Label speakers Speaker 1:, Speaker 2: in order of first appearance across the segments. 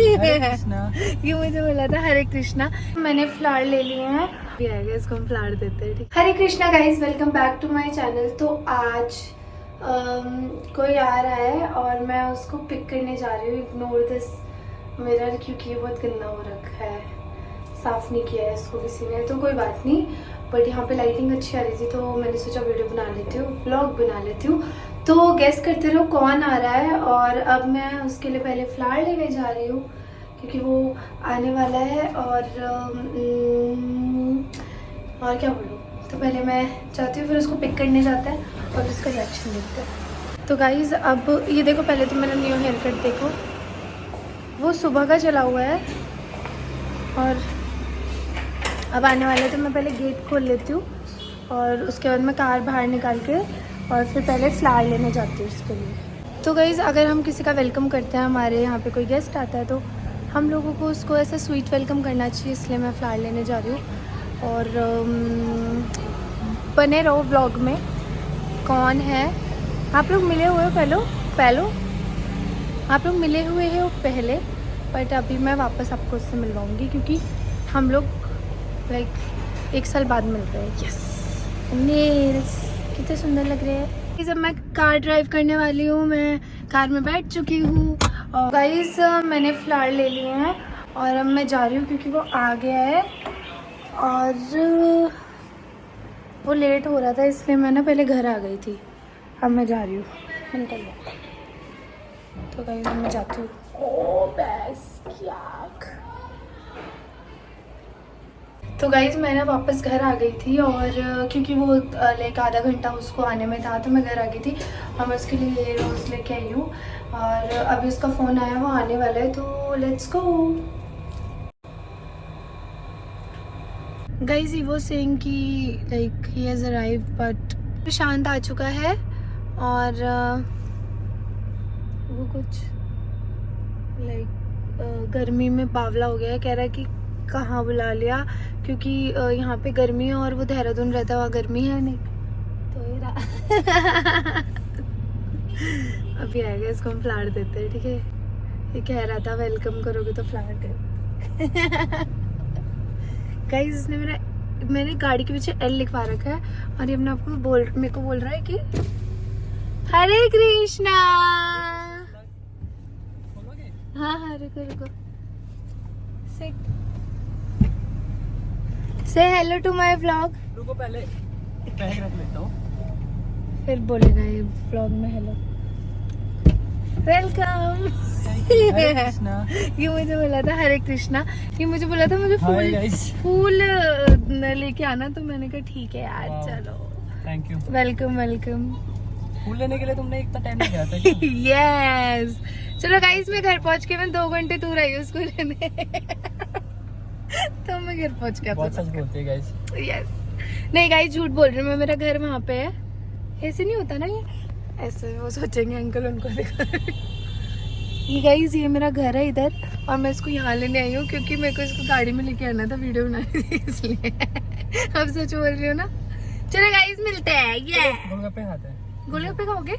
Speaker 1: ये मुझे बोला था हरे कृष्णा। मैंने फ्लावर ले लिए हैं, भी आएगा इसको हम फ्लावर देते हैं। ठीक, Hare Krishna guys, welcome back to my channel. तो आज कोई आ रहा है और मैं उसको पिक करने जा रही हूँ। इग्नोर दिस मिरर क्योंकि ये बहुत गंदा हो रखा है, साफ नहीं किया है इसको किसी ने, तो कोई बात नहीं। बट यहाँ पे लाइटिंग अच्छी आ रही थी तो मैंने सोचा वीडियो बना लेती हूँ, व्लॉग बना लेती हूँ। तो गेस करते रहो कौन आ रहा है। और अब मैं उसके लिए पहले फ्लावर लेने जा रही हूँ क्योंकि वो आने वाला है। और क्या बोलूँ, तो पहले मैं चाहती हूँ फिर उसको पिक करने जाता है और उसका रिएक्शन देखते हैं। तो गाइज़ अब ये देखो, पहले तो मेरा न्यू हेयर कट देखो, वो सुबह का चला हुआ है और अब आने वाला है। तो मैं पहले गेट खोल लेती हूँ और उसके बाद मैं कार बाहर निकाल के और फिर पहले फ्लावर लेने जाती हूँ उसके लिए। तो गाइज़ अगर हम किसी का वेलकम करते हैं, हमारे यहाँ पे कोई गेस्ट आता है, तो हम लोगों को उसको ऐसा स्वीट वेलकम करना चाहिए, इसलिए मैं फ्लावर लेने जा रही हूँ। और बने रहो व्लॉग में। कौन है, आप लोग मिले हुए हो पहले आप लोग मिले हुए हो पहले, बट अभी मैं वापस आपको उससे मिलवाऊँगी क्योंकि हम लोग लाइक 1 साल बाद मिल रहे हैं। यस, नेल्स कितने सुंदर लग रहे हैं। जब मैं कार ड्राइव करने वाली हूँ, मैं कार में बैठ चुकी हूँ और गाइस मैंने फ्लावर ले लिए हैं और अब मैं जा रही हूँ क्योंकि वो आ गया है और वो लेट हो रहा था, इसलिए मैं ना पहले घर आ गई थी। अब मैं जा रही हूँ, निकल गया। तो गाइस मैं जाती हूँ। ओ बस क्या, तो गाइज़ मैं ना वापस घर आ गई थी और क्योंकि वो लाइक आधा घंटा उसको आने में था तो मैं घर आ गई थी और मैं उसके लिए रोज़ लेके आई हूँ। और अभी उसका फ़ोन आया, वो आने वाला है, तो लेट्स गो। गाइज़ ही वो सेइंग कि like he has arrived, but Prashant आ चुका है और वो कुछ लाइक गर्मी में बावला हो गया है। कह रहा है कि कहाँ बुला लिया क्योंकि यहाँ पे गर्मी है और वो देहरादून रहता है, वहाँ गर्मी है नहीं। तो ये अभी आएगा, इसको हम फ्लावर देते हैं। ठीक है, ये कह रहा था वेलकम करोगे तो फ्लावर दे। गाइस इसने मैंने गाड़ी के पीछे एल लिखवा रखा है और ये अपने आपको मेरे को बोल रहा है कि हरे कृष्णा। हाँ रुको सिट, से हेलो टू माय व्लॉग।
Speaker 2: रुको पहले रख लेता हूँ,
Speaker 1: फिर बोलेगा ये व्लॉग में हेलो वेलकम। ये मुझे बोला था हरे कृष्णा, ये मुझे बोला था मुझे फूल लेके आना, तो मैंने कहा ठीक है यार चलो।
Speaker 2: Thank you,
Speaker 1: welcome.
Speaker 2: फूल लेने के लिए तुमने इतना टाइम नहीं लिया था क्या?
Speaker 1: यस चलो गाइस, मैं घर पहुंच के मैं 2 घंटे दूर आई हूँ उसको लेने। तो मैं घर पहुंच के
Speaker 2: बहुत सच बोलते हैं गाइस।
Speaker 1: यस नहीं गाइस, झूठ बोल रही हूँ मैं, मेरा घर वहाँ पे है। ऐसे नहीं होता ना, ये ऐसे वो सोचेंगे अंकल उनको दिखा। ये गाइस ये मेरा घर है इधर और मैं इसको यहाँ लेने आई हूँ क्योंकि मेरे को इसको गाड़ी में लेके आना था, वीडियो बनानी थी इसलिए। अब सच बोल रही हो ना। चलो गाइस मिलते हैं। ये
Speaker 2: गोलगप्पे खाते हैं,
Speaker 1: गोलगप्पे खाओगे?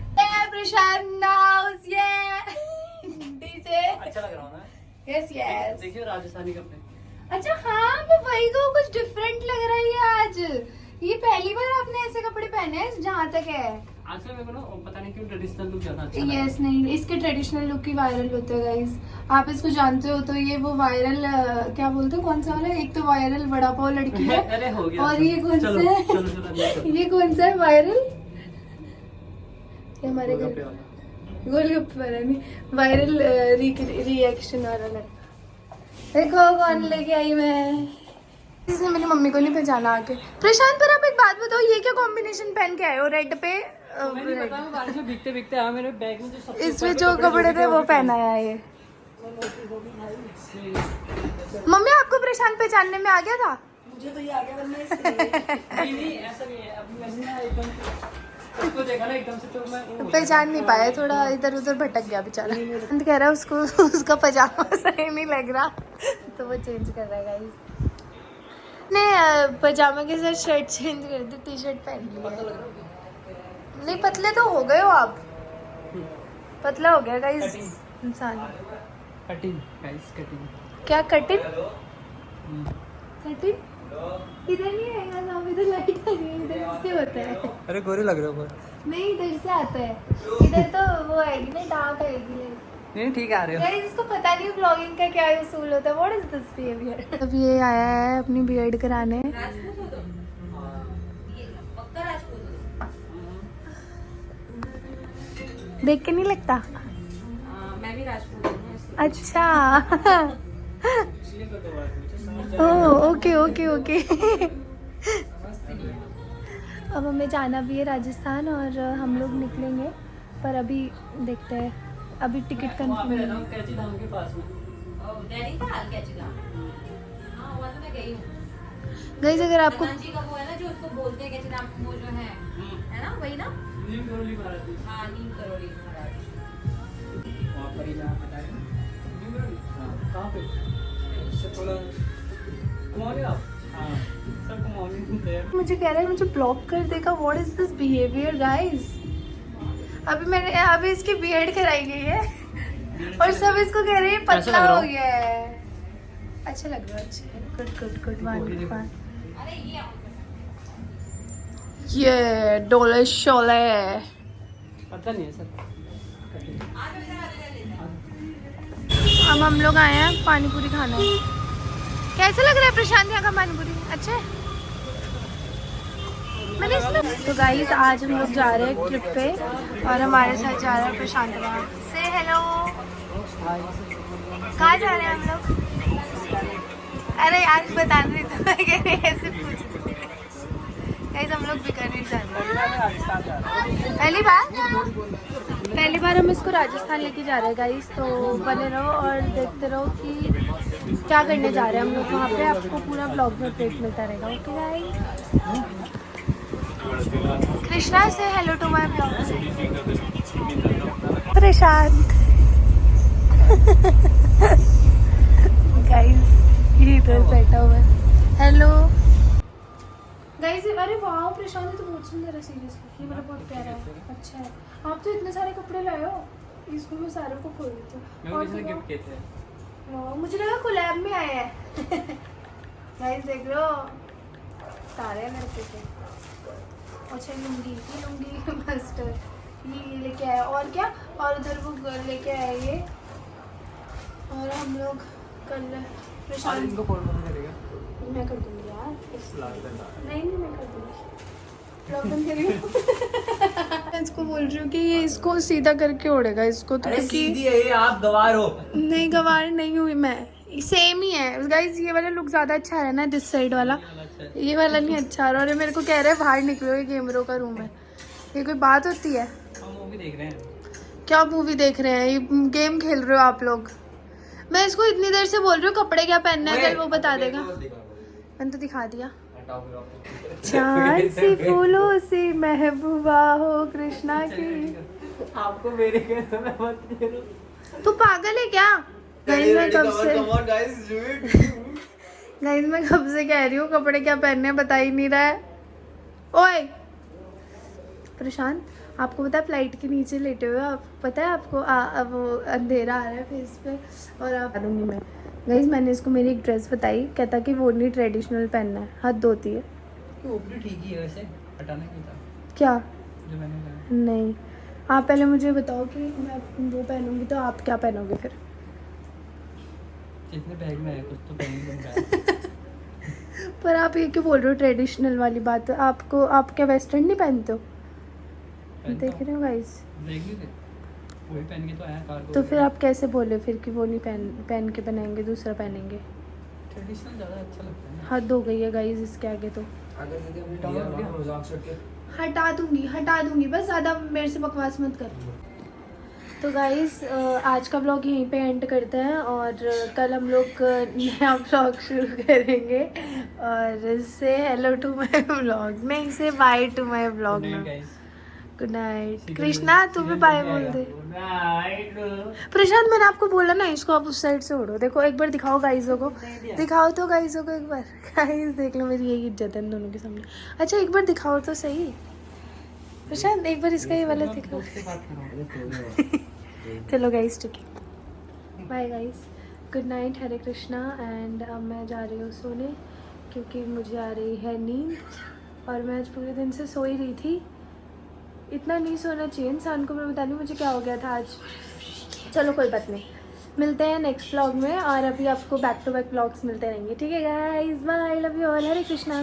Speaker 1: प्रशांत हाउस, ये डीजे
Speaker 2: अच्छा लग रहा है ना?
Speaker 1: यस
Speaker 2: देखिए राजस्थानी कपड़े।
Speaker 1: अच्छा हाँ, मैं वही कहूँ, कुछ डिफरेंट लग रहा है आज। ये पहली बार आपने ऐसे कपड़े पहने हैं जहाँ तक है।
Speaker 2: आजकल मेरे को ना पता नहीं क्यों ट्रेडिशनल लुक ज्यादा अच्छा
Speaker 1: यस नहीं, इसके ट्रेडिशनल लुक ही वायरल होते हैं गाइस, आप इसको जानते हो। तो ये वो वायरल क्या बोलते हो, कौन सा वाला? एक तो वायरल वड़ा पाव लड़की है।
Speaker 2: अरे हो गया।
Speaker 1: और ये कौन सा है? ये कौन सा है वायरल? ये हमारे घर गोलगप्पे वाला नहीं, वायरल रिएक्शन वाला लड़का। देखो कौन लेके आई मैं, इसने मेरी मम्मी को नहीं पहचाना आके। प्रशांत पर आप एक बात बताओ, ये क्या कॉम्बिनेशन पहन के आए हो? रेड पे
Speaker 2: बारिश में भीगते आया, मेरे बैग में जो
Speaker 1: इसमें जो कपड़े थे वो पहना है ये। मम्मी आपको प्रशांत पहचानने में आ गया था?
Speaker 3: मुझे तो ये आ गया, वरना इसके
Speaker 2: नहीं ऐसा नहीं है। अभी मैंने ना एकदम उसको देखा ना एकदम से, तो मैं
Speaker 1: पहचान नहीं पाया, थोड़ा इधर उधर भटक गया बेचारा। कह रहा है उसको उसका पजामा सही नहीं लग रहा तो वो चेंज कर रहा है गाइस। नहीं पजामा के साथ शर्ट चेंज कर दी, टी शर्ट पहन ली। नहीं पतले तो हो गए हो आप, पतला हो गया गाइस इंसान।
Speaker 2: Cutting guys, cutting.
Speaker 1: क्या कटिंग? कटिंग इधर नहीं आएगा ना, इधर लाइट आ रही है, इधर से होता है।
Speaker 2: अरे गोरे लग रहे हो पर।
Speaker 1: नहीं इधर से आता है, इधर तो वो आएगी ना, डार्क आएगी लाइट।
Speaker 2: नहीं ठीक आ रहे हो।
Speaker 1: गाइस इसको पता नहीं ब्लॉगिंग का क्या उसूल होता है। What is this behaviour? अब ये आया है अपनी बीएड कराने। देख के नहीं लगता?
Speaker 3: मैं भी राजपूत हूँ।
Speaker 1: अच्छा ओके ओके ओके। अब हमें जाना भी है राजस्थान और हम लोग निकलेंगे, पर अभी देखते हैं, अभी टिकट कंफर्म नहीं है।
Speaker 2: कैची धाम के पास में।
Speaker 3: डैडी का हाल कैची का? हाँ वहाँ तो मैं गई हूँ।
Speaker 1: गाइस अगर आपको
Speaker 3: जी का वो है ना जो उसको बोलते हैं कैची धाम, वो जो है ना वही ना?
Speaker 2: नीम करोली महाराज जी।
Speaker 3: हाँ नीम करोली महाराज।
Speaker 2: वहाँ पर ही जहाँ बताया ना। नीम करोली? हाँ। कहाँ पे? इससे थोड़ा घुमाओगे आप? हाँ। सब घुमाओगे घूमते हैं।
Speaker 1: मुझे कह रहा है मुझे ब्लॉक कर देगा। What is this behaviour guys? अभी इसकी बीएड कराई गई है और सब इसको कह रहे हैं
Speaker 2: कैसा
Speaker 1: पतला
Speaker 2: लग रहा
Speaker 1: हो
Speaker 2: हूँ?
Speaker 1: गया है। अच्छा लग रहा है, अच्छा गुड गुड गुड वन।
Speaker 3: अरे
Speaker 1: ये डोले शोले।
Speaker 2: पता नहीं है सर।
Speaker 1: अब हम लोग आए हैं पानी पूरी खाना है। कैसा लग रहा है प्रशांत यहाँ का पानी पूरी? अच्छा है? मैंने तो गाइस आज हम लोग जा रहे हैं ट्रिप पे और हमारे साथ जा रहा है प्रशांत राव। से हेलो। कहाँ जा रहे हैं हम लोग? अरे आज बता रही तो मैं कह रही ऐसे पूछ। गाइस हम लोग बीकानेर जा रहे हैं। पहली बार हम इसको राजस्थान लेके जा रहे हैं गाइस, तो बने रहो और देखते रहो कि क्या करने जा रहे हैं हम लोग वहाँ पे। आपको पूरा ब्लॉग में अपडेट मिलता रहेगा। Okay guys. कृष्णा से hello to my blog. Prashant guys ये इधर बैठा हुआ है। Hello guys. अरे वाह प्रशांत ये तो बहुत सुंदर है सीरियसली, ये मेरा बहुत प्यारा है। अच्छा है, आप तो इतने सारे कपड़े लाए हो, इसको मैं सारों को खोल देती हूँ। और
Speaker 2: किसी ने गिफ्ट किए थे।
Speaker 1: वाह मुझे लगा कोलैब में आए हैं। गाइस देख लो सारे हैं मेरे पे। अच्छा लुंगी मास्टर ये लेके आया। और क्या? और उधर वो गर्ल लेके आए ये। और हम लोग कल प्रशांत
Speaker 2: इनको फोन करेगा।
Speaker 1: मैं कर दूंगी यार। नहीं मैं कर दूंगी। मैं इसको बोल रही हूँ कि ये इसको सीधा करके ओढ़ेगा इसको, तो
Speaker 2: सीधी है ये, आप गवार हो।
Speaker 1: नहीं गवार नहीं हुई मैं, सेम ही है गाइस। ये वाला लुक ज्यादा अच्छा है ना, दिस साइड वाला। ये वाला नहीं अच्छा आ रहा। और मेरे को कह रहे हैं बाहर निकलो, ये गेमरों का रूम है। ये कोई बात होती है?
Speaker 2: हम मूवी देख रहे हैं।
Speaker 1: क्या मूवी देख रहे हैं? ये गेम खेल रहे हो आप लोग। मैं इसको इतनी देर से बोल रही हूँ कपड़े क्या पहनना है, कल वो बता देगा। मैंने तो दिखा दिया। चांद सी फूलों से महबूबा हो कृष्णा की।
Speaker 2: आपको मेरे कहने में मत करो।
Speaker 1: तू पागल है क्या? गाइस मैं कब से कह रही हूँ कपड़े क्या पहनने हैं, बता ही नहीं रहा है। ओए प्रशांत आपको पता है फ्लाइट के नीचे लेटे हुए आप, पता है आपको अब वो अंधेरा आ रहा है फेस पे और आप दूंगी मैं। गाइस मैंने इसको मेरी एक ड्रेस बताई, कहता कि वो नहीं ट्रेडिशनल पहनना है, हद होती है।
Speaker 2: वो भी ठीक ही है वैसे, हटाना क्यों था
Speaker 1: क्या?
Speaker 2: जो मैंने कहा।
Speaker 1: नहीं आप पहले मुझे बताओ कि मैं वो पहनूंगी तो आप क्या पहनोगे फिर?
Speaker 2: जितने बैग में है कुछ तो पहन।
Speaker 1: पर आप ये क्यों बोल रहे हो ट्रेडिशनल वाली बात? आपको आप क्या वेस्टर्न नहीं पहनते हो? देख रहे हो गाइस,
Speaker 2: देख लीजिए वही पहन के तो आया कार को।
Speaker 1: तो फिर आप कैसे बोले फिर कि वो नहीं पहन के बनाएंगे, दूसरा पहनेंगे?
Speaker 2: ट्रेडिशनल ज़्यादा अच्छा लगता है ना।
Speaker 1: हद हो गई है गाइस इसके आगे तो। हटा दूंगी बस, ज़्यादा मेरे से बकवास मत कर। तो गाइस आज का ब्लॉग यहीं पे एंड करते हैं और कल हम लोग नया ब्लॉग शुरू करेंगे। और से हेलो टू माय ब्लॉग, नहीं से बाय टू माय ब्लॉग ना। Good night. कृष्णा तू भी बाय बोल दे। प्रशांत मैंने आपको बोला ना इसको आप उस साइड से उड़ो। देखो एक बार दिखाओ गाइसों को, दिखाओ तो गाइसों को एक बार। गाइस देख लो मेरी यही इज्जत है इन दोनों के सामने। अच्छा एक बार दिखाओ तो सही प्रशांत, एक बार इसका ये वाला दिखाओ। चलो गाइस ठीक है। Bye guys, good night, Hare Krishna. And अब मैं जा रही हूँ सोने क्योंकि मुझे आ रही है नींद और मैं आज पूरे दिन से सो ही रही थी। इतना नहीं सोना चाहिए इंसान को, मैं बता नहीं मुझे क्या हो गया था आज। चलो कोई बात नहीं, मिलते हैं नेक्स्ट व्लॉग में और अभी आपको बैक टू बैक व्लॉग्स मिलते रहेंगे। ठीक है guys, bye, love you all, Hare Krishna.